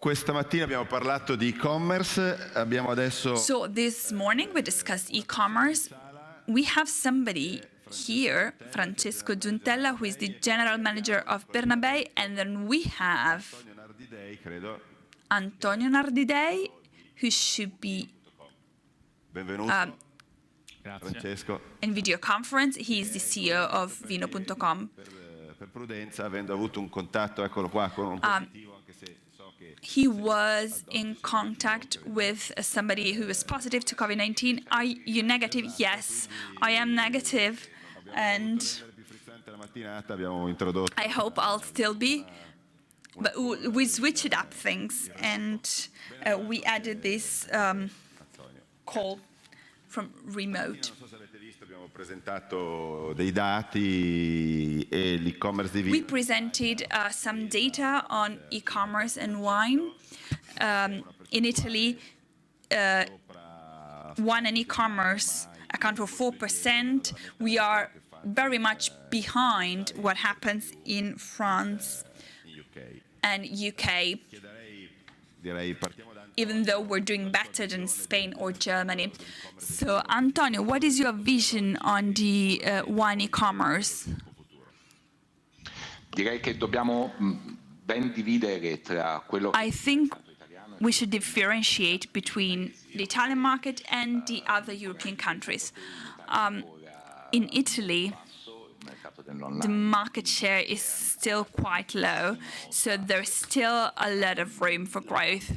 Questa mattina abbiamo parlato di e-commerce, abbiamo adesso... So this morning we discussed e-commerce. We have somebody here, Francesco Giontella, who is the general manager of Bernabei, and then we have Nardi-Dei, credo. Antonio Nardi-Dei, who should be Benvenuto. Francesco. in video conference. He is the CEO of Vino.com. Per prudenza, avendo avuto un contatto, eccolo qua, con un positivo, anche se so che... He was in contact with somebody who was positive to COVID-19. Are you negative? Yes, I am negative, and I hope I'll still be. But we switched up things, and we added this call from remote. Abbiamo presentato dei dati e l'e-commerce di vino. We presented some data on e-commerce and wine. In Italy, wine and e-commerce account for 4%. We are very much behind what happens in France and UK, even though we're doing better than Spain or Germany. So, Antonio, what is your vision on the wine e-commerce? Direi che dobbiamo ben dividere tra quello che I think we should differentiate between the Italian market and the other European countries. In Italy, the market share is still quite low, so there's still a lot of room for growth.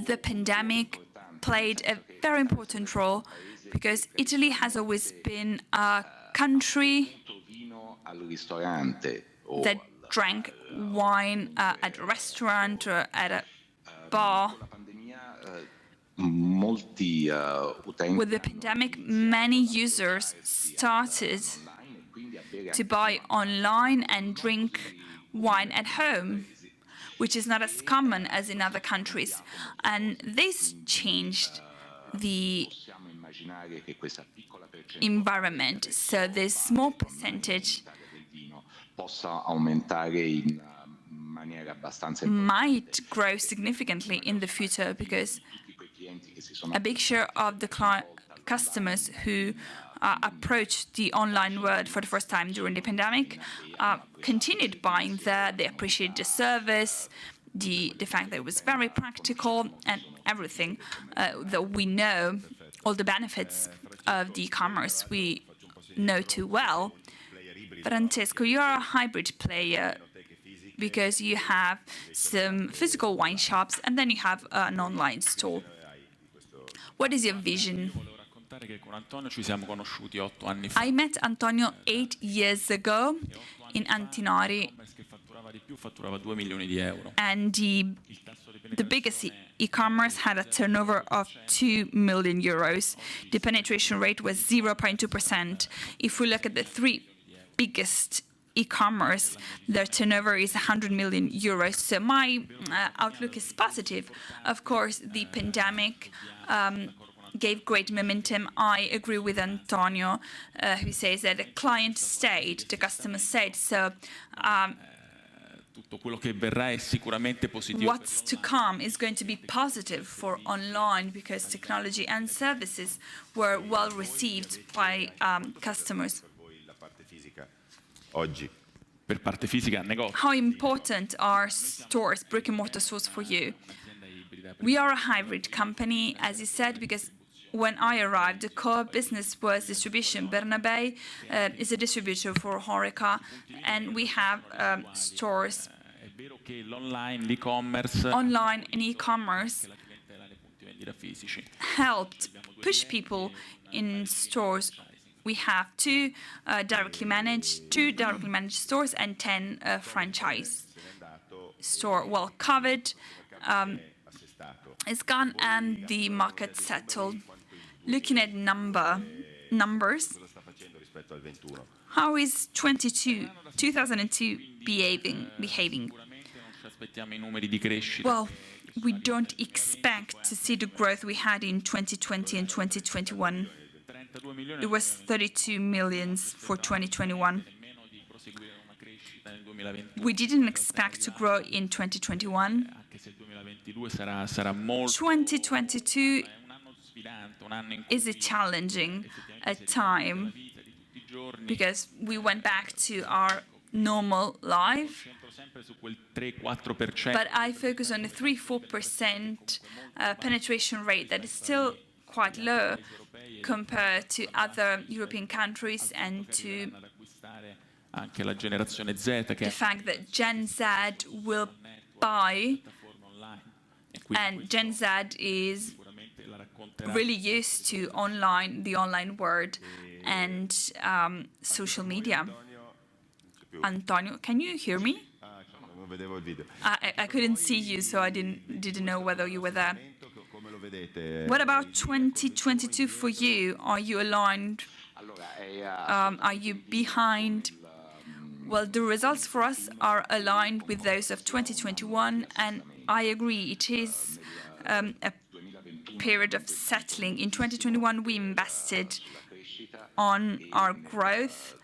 The pandemic played a very important role because Italy has always been a country that drank wine at a restaurant or at a bar. With the pandemic, many users started to buy online and drink wine at home, which is not as common as in other countries. And this changed the environment. So this small percentage might grow significantly in the future because a big share of the customers who approached the online world for the first time during the pandemic continued buying there. They appreciated the service, the fact that it was very practical, and everything that we know, all the benefits of the e-commerce we know too well. Francesco, you are a hybrid player because you have some physical wine shops and then you have an online store. What is your vision? I met Antonio 8 years ago in Antinori, and the biggest e-commerce had a turnover of 2 million euros. The penetration rate was 0.2%. If we look at the three biggest e-commerce, their turnover is 100 million euros. So my outlook is positive. Of course, the pandemic gave great momentum. I agree with Antonio, who says that the client stayed, the customer stayed. So what's to come is going to be positive for online because technology and services were well received by customers. How important are stores, brick-and-mortar stores for you? We are a hybrid company, as you said, because when I arrived, the core business was distribution. Bernabei is a distributor for HoReCa, and we have stores. Online and e-commerce helped push people in stores. We have two directly managed stores and 10 franchise store. Well covered, it's gone and the market settled. Looking at numbers, how is 2002 behaving? Well, we don't expect to see the growth we had in 2020 and 2021. It was 32 million for 2021. We didn't expect to grow in 2021. 2022 is a challenging time because we went back to our normal life. But I focus on the 3-4% penetration rate that is still quite low compared to other European countries and to the fact that Gen Z will buy, and Gen Z is really used to the online world and social media. Antonio, can you hear me? I couldn't see you, so I didn't know whether you were there. What about 2022 for you? Are you aligned? Are you behind? Well, the results for us are aligned with those of 2021, and I agree, it is a period of settling. In 2021, we invested on our growth,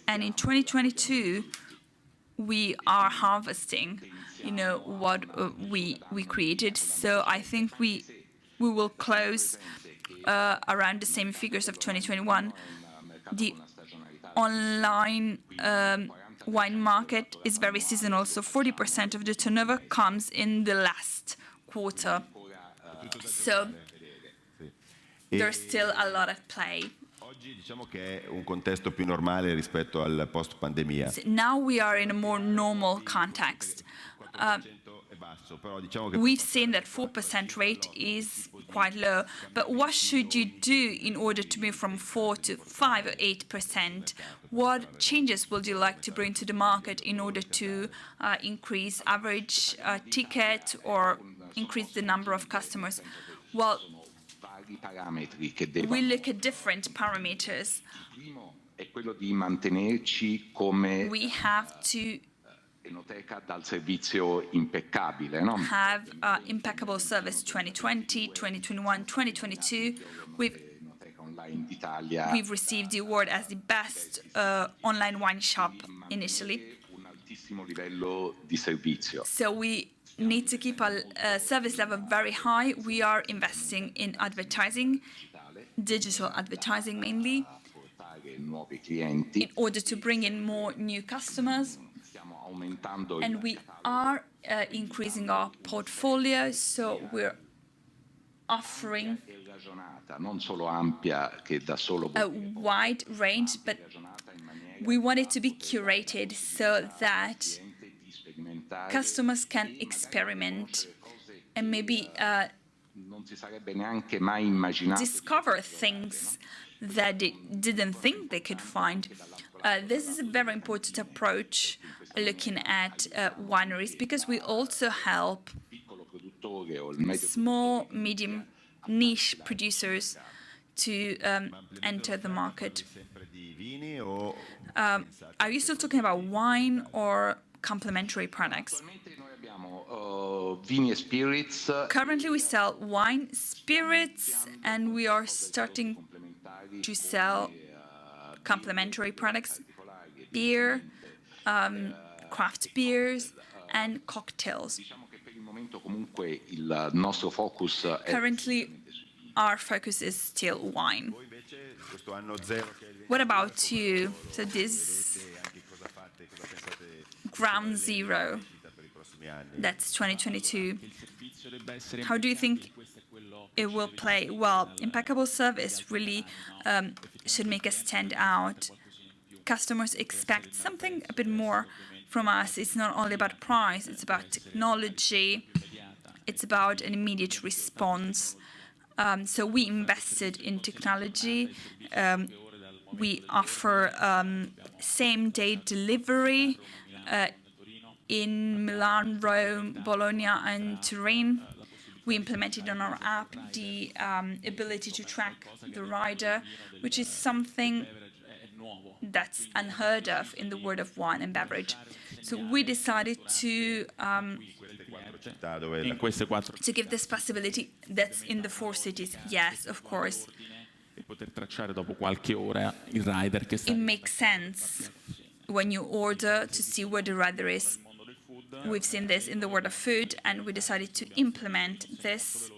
and in 2022, we are harvesting, what we created. So I think we will close around the same figures of 2021. The online wine market is very seasonal, so 40% of the turnover comes in the last quarter. So there's still a lot at play. Diciamo che è un contesto più normale rispetto al post pandemia. Now we are in a more normal context. We've seen that 4% rate is quite low, but what should you do in order to move from 4 to 5 or 8%? What changes would you like to bring to the market in order to increase average ticket or increase the number of customers? Well, we look at different parameters. We have to have impeccable service 2020, 2021, 2022. We've received the award as the best online wine shop initially. So we need to keep our service level very high. We are investing in advertising, digital advertising mainly, in order to bring in more new customers. And we are increasing our portfolio, so we're offering a wide range, but we want it to be curated so that customers can experiment and maybe discover things that they didn't think they could find. This is a very important approach looking at wineries, because we also help small, medium, niche producers to enter the market. Are you still talking about wine or complementary products? Currently we sell wine, spirits, and we are starting to sell complementary products, beer, craft beers, and cocktails. Currently, our focus is still wine. What about you? So this ground zero, that's 2022. How do you think it will play? Well, impeccable service really should make us stand out. Customers expect something a bit more from us. It's not only about price, it's about technology, it's about an immediate response. So we invested in technology. We offer same-day delivery in Milan, Rome, Bologna, and Turin. We implemented on our app the ability to track the rider, which is something that's unheard of in the world of wine and beverage. So we decided to give this possibility. That's in the 4 cities. Yes, of course. It makes sense when you order to see where the radar is. We've seen this in the world of food, and we decided to implement this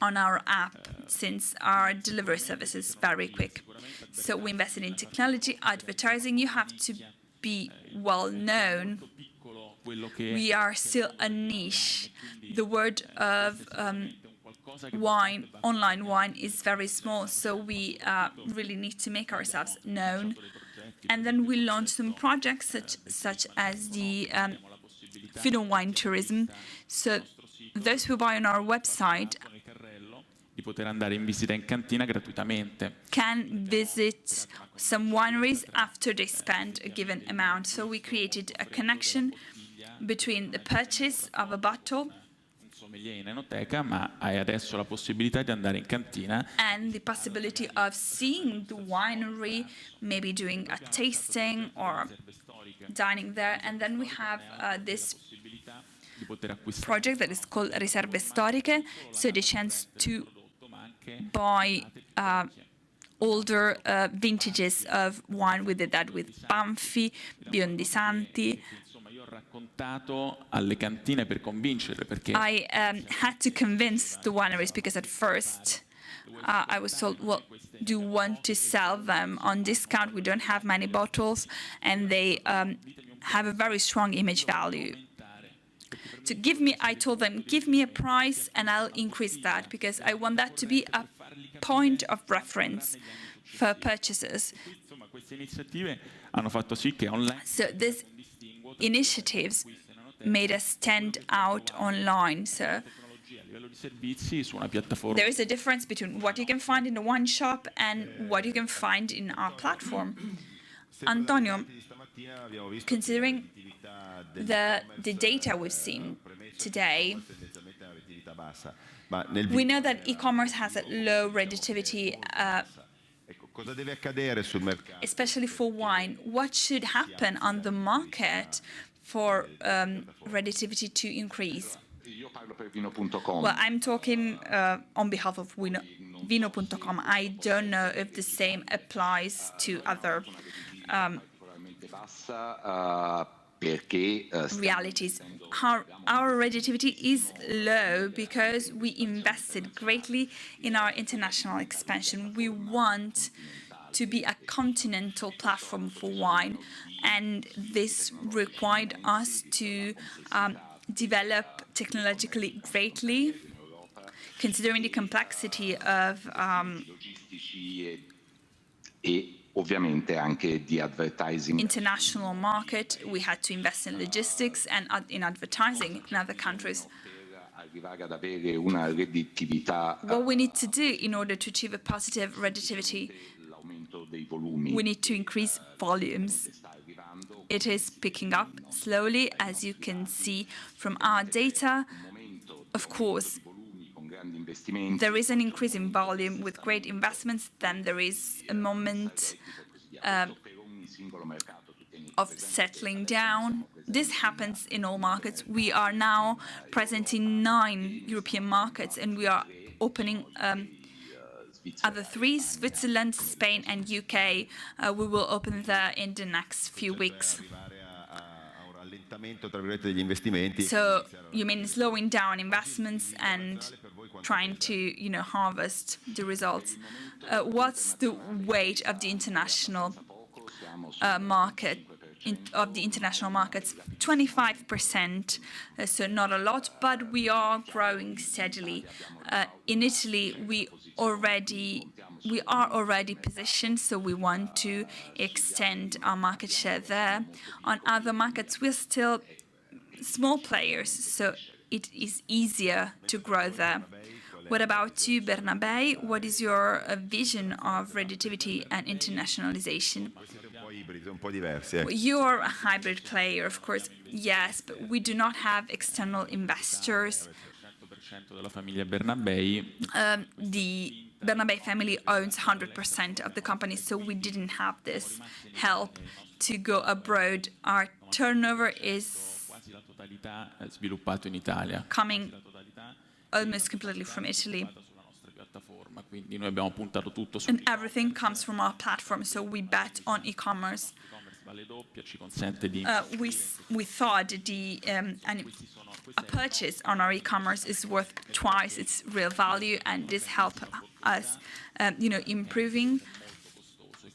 on our app, since our delivery service is very quick. So we invested in technology, advertising. You have to be well known. We are still a niche. The world of wine, online wine, is very small, so we really need to make ourselves known. And then we launched some projects such as the wine tourism. So those who buy on our website can visit some wineries after they spend a given amount. So we created a connection between the purchase of a bottle and the possibility of seeing the winery, maybe doing a tasting or dining there. And then we have this project that is called Riserve Storiche, so the chance to buy older vintages of wine. We did that with Banfi, Biondi Santi. I had to convince the wineries, because at first I was told, well, do you want to sell them on discount? We don't have many bottles, and they have a very strong image value. I told them, give me a price and I'll increase that, because I want that to be a point of reference for purchasers. So these initiatives made us stand out online. So there is a difference between what you can find in a wine shop and what you can find in our platform. Antonio, considering the data we've seen today, we know that e-commerce has a low redditivity, especially for wine. What should happen on the market for redditivity to increase? Well, I'm talking on behalf of Vino.com. I don't know if the same applies to other realities. Our redditivity is low because we invested greatly in our international expansion. We want to be a continental platform for wine, and this required us to develop technologically greatly, considering the complexity of ovviamente anche di advertising. International market. We had to invest in logistics and in advertising in other countries. What we need to do in order to achieve a positive redditivity, we need to increase volumes. It is picking up slowly, as you can see from our data. Of course, there is an increase in volume with great investments, then there is a moment of settling down. This happens in all markets. We are now present in 9 European markets, and we are opening other 3, Switzerland, Spain and UK. We will open there in the next few weeks. So you mean slowing down investments and trying to, harvest the results. What's the weight of the international market? Of the international markets, 25%, so not a lot, but we are growing steadily. In Italy, we are already positioned, so we want to extend our market share there. On other markets, we're still small players, so it is easier to grow there. What about you, Bernabei? What is your vision of redditivity and internationalization? You're a hybrid player, of course, yes, but we do not have external investors. The Bernabei family owns 100% of the company, so we didn't have this help to go abroad. Our turnover is coming almost completely from Italy. quindi noi abbiamo puntato tutto su and everything comes from our platform, so we bet on e-commerce. vale doppia, ci consente di We thought a purchase on our e-commerce is worth twice its real value, and this helped us, improving.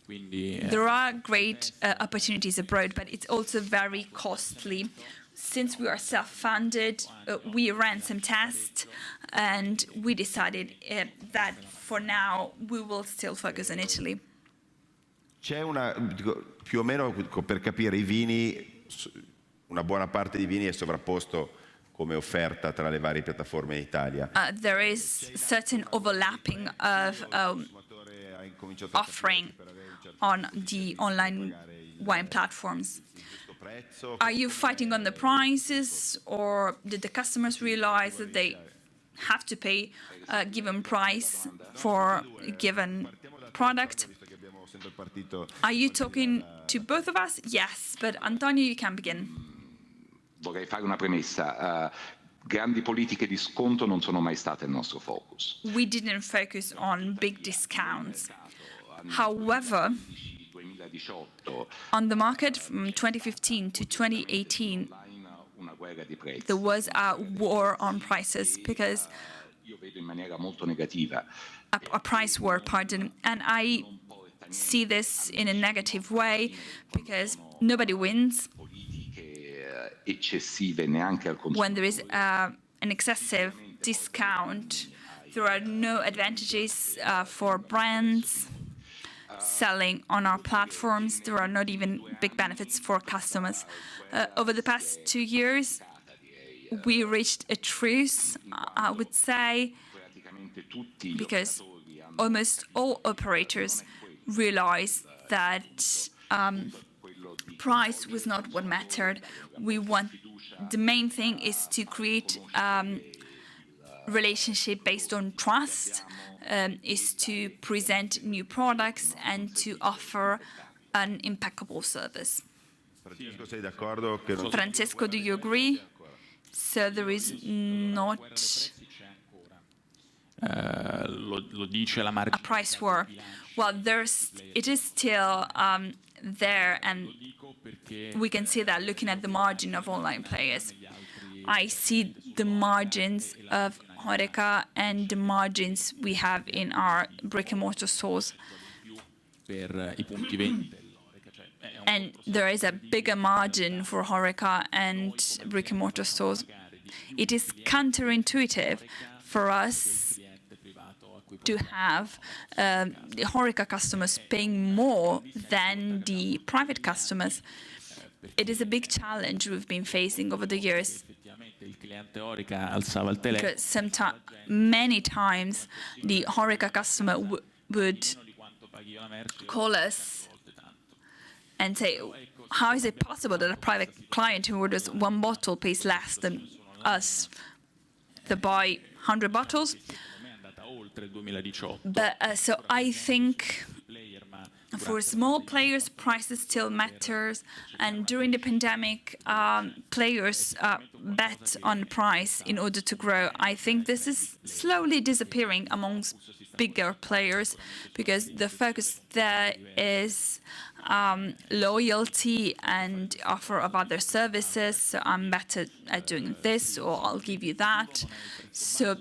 quindi There are great opportunities abroad, but it's also very costly. Since we are self-funded, we ran some tests, and we decided that for now we will still focus on Italy. C'è più o meno per capire i vini, una buona parte di vini è sovrapposto come offerta tra le varie piattaforme in Italia. There is certain overlapping of offering on the online wine platforms. Are you fighting on the prices, or did the customers realize that they have to pay a given price for a given product? Are you talking to both of us? Yes, but Antonio, you can begin. Vorrei fare una premessa. Grandi politiche di sconto non sono mai state il nostro focus. We didn't focus on big discounts. However, 2018 on the market from 2015 to 2018, una guerra di prezzi. there was a war on prices, because Io vedo in maniera molto negativa a price war, pardon, and I see this in a negative way, because nobody wins politiche eccessive neanche al consumo. when there is an excessive discount. There are no advantages for brands selling on our platforms. There are not even big benefits for customers. Over the past 2 years, we reached a truce, I would say, Praticamente tutti gli because operatori hanno almost all operators realized that price was not what mattered. The main thing is to create relationship based on trust, is to present new products and to offer an impeccable service. Francesco, sei d'accordo che non Francesco, do you agree? So there is not lo dice la a margine. price war. Well, it is still there, and we can see that looking at the margin of online players. I see the margins of Horeca and the margins we have in our brick-and-mortar stores. Per i punti vendita. And there is a bigger margin for Horeca and brick-and-mortar stores. It is counterintuitive for us to have the Horeca customers paying more than the private customers. It is a big challenge we've been facing over the years. Il cliente Orica alzava il telefono Because many times the Horeca customer would call us and say, how is it possible that a private client who orders one bottle pays less than us that buy 100 bottles? è andata oltre il 2018. But so I think for small players, prices still matters, and during the pandemic, players bet on price in order to grow. I think this is slowly disappearing amongst bigger players, because the focus there is loyalty and offer of other services. So I'm better at doing this, or I'll give you that. So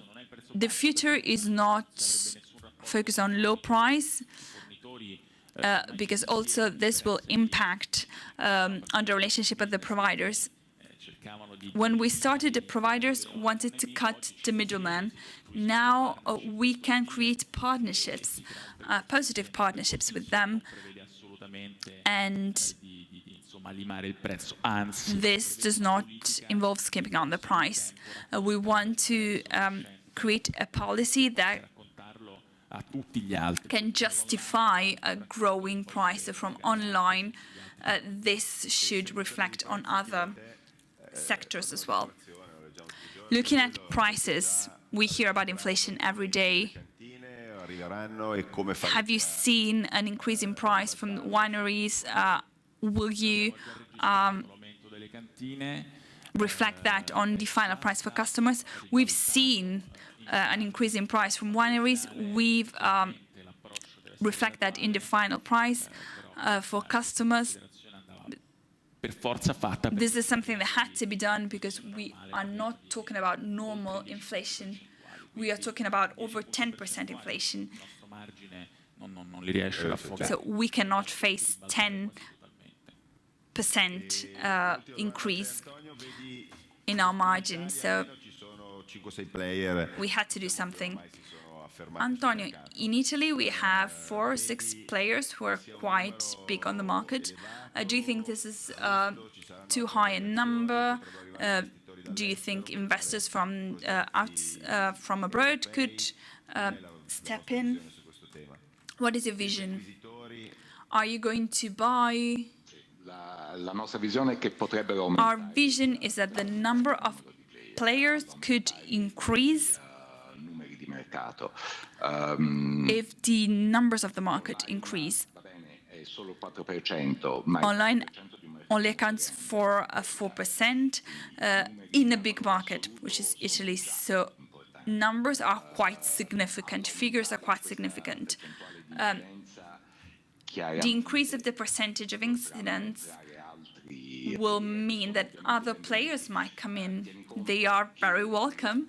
the future is not focused on low price, because also this will impact on the relationship of the providers. When we started, the providers wanted to cut the middleman. Now we can create partnerships, positive partnerships with them, and this does not involve skimping on the price. We want to create a policy that can justify a growing price from online. This should reflect on other sectors as well. Looking at prices, we hear about inflation every day. Have you seen an increase in price from wineries? Will you reflect that on the final price for customers? We've seen an increase in price from wineries, we've reflect that in the final price for customers. Per forza fatta. This is something that had to be done because we are not talking about normal inflation. We are talking about over 10% inflation. Non li riesce ad affogare. So we cannot face 10% increase in our margin. So we had to do something. Antonio, in Italy we have 4 or 6 players who are quite big on the market. Do you think this is too high a number? Do you think investors from abroad could step in? What is your vision? Are you going to buy? La nostra visione è che potrebbero aumentare. Our vision is that the number of players could increase if the numbers of the market increase. Online only accounts for 4% in a big market, which is Italy. So numbers are quite significant, figures are quite significant. The increase of the percentage of incidents will mean that other players might come in. They are very welcome.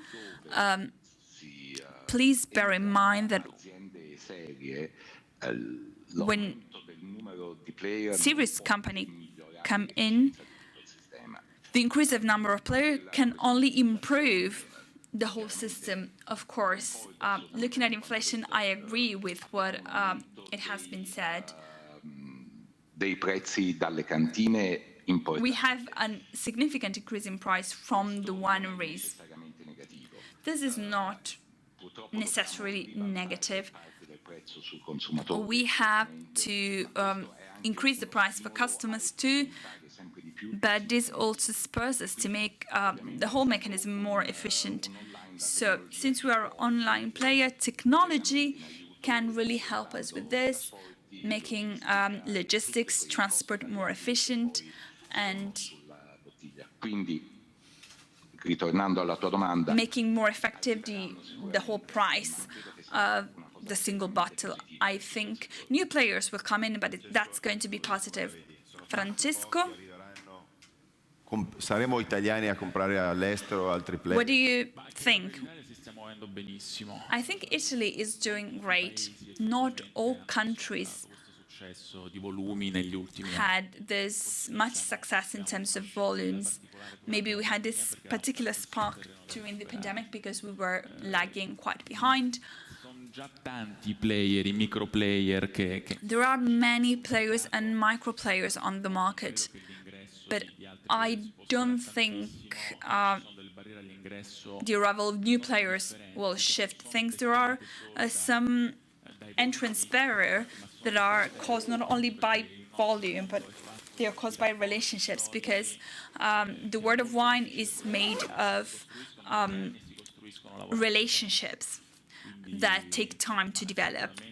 Please bear in mind that when serious companies come in, the increase of number of players can only improve the whole system. Of course, looking at inflation, I agree with what it has been said. Dei prezzi dalle cantine importanti. We have a significant increase in price from the wineries. This is not necessarily negative. We have to increase the price for customers too, but this also spurs us to make the whole mechanism more efficient. So since we are an online player, technology can really help us with this, making logistics, transport more efficient, and Ritornando alla tua domanda, making more effective the whole price of the single bottle. I think new players will come in, but that's going to be positive. Francesco? Saremo italiani a comprare all'estero altri player? What do you think? Si sta muovendo benissimo. I think Italy is doing great. Not all countries Di volumi negli ultimi had this much success in terms of volumes. Maybe we had this particular spark during the pandemic because we were lagging quite behind. già tanti player, i micro player che There are many players and micro players on the market, but I don't think the arrival of new players will shift things. There are some entrance barriers that are caused not only by volume, but they are caused by relationships, because the world of wine is made of relationships that take time to develop.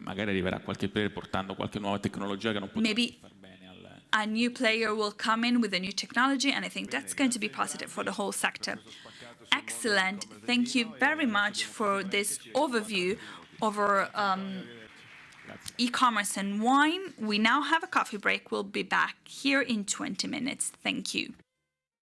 magari arriverà qualche player portando qualche nuova tecnologia che non potrà Maybe far bene al a new player will come in with a new technology, and I think that's going to be positive for the whole sector. Excellent. Thank you very much for this overview over e-commerce and wine. We now have a coffee break. We'll be back here in 20 minutes. Thank you.